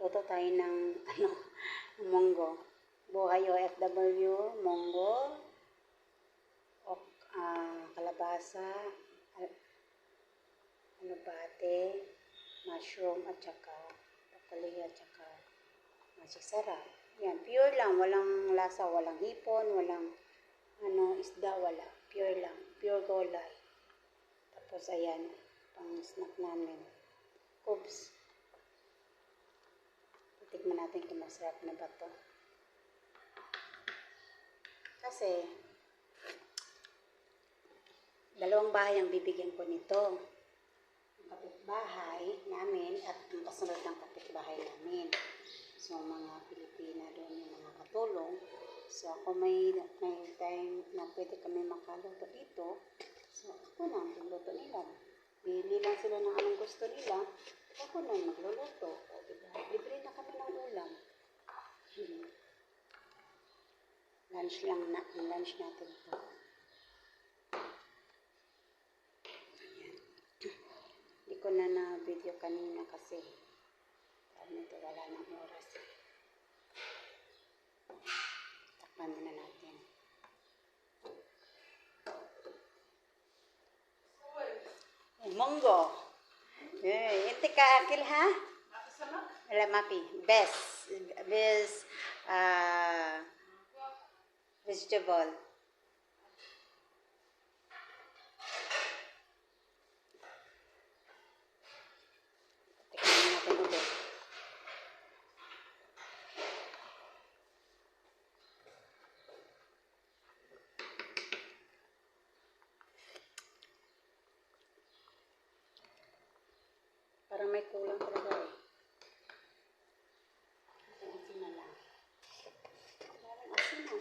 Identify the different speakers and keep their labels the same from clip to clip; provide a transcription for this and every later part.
Speaker 1: luto tayo ng munggo. Buhay OFW, munggo, kalabasa, alubate, mushroom, at saka broccoli, at saka masisarap. Yan, pure lang, walang lasa, walang hipon, walang isda, wala. Pure lang, pure gulay. Tapos ayan, pang snack namin. Cubes. Titikman natin kung masarap na ba to. Kasi, dalawang bahay ang bibigyan ko nito. Ang kapitbahay namin at ang kasunod ng kapitbahay namin. So, mga Pilipina doon yung mga katulong. So, ako may time na pwede kami makaluto dito. So, ako na ang luto nila. Bili lang sila ng anong gusto nila. Ako na magluluto. O, diba? Libre na kami ng ulam. Lunch lang na. Lunch natin ito. Ayan. Hindi ko na video kanina kasi nito wala ng oras. Takpan muna natin. Munggo. Iti ka akil ha? Wala mapi. Best vegetable. Tikman natin ulit. Parang may kulang talaga eh. Asin na lang. Parang asin na.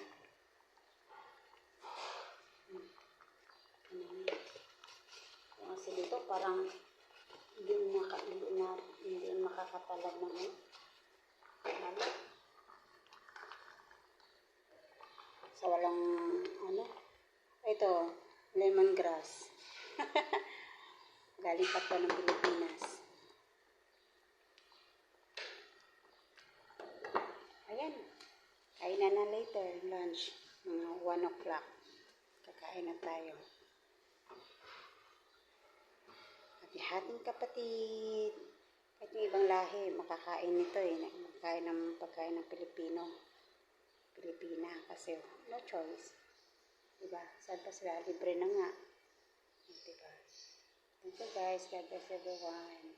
Speaker 1: Yung asin dito parang hindi makakatalab ng so walang ito, lemongrass. Galing pa to ng Pilipinas. Ayan. Kain na later, lunch. Mga 1 o'clock. Kakain na tayo. Hati-hating kapatid. Kahit yung ibang lahi, makakain nito eh. Makakain ng pagkain ng Pilipina. Kasi no choice. Diba? Saan pa sila? Libre na nga. Diba? Thank you guys. God bless everyone.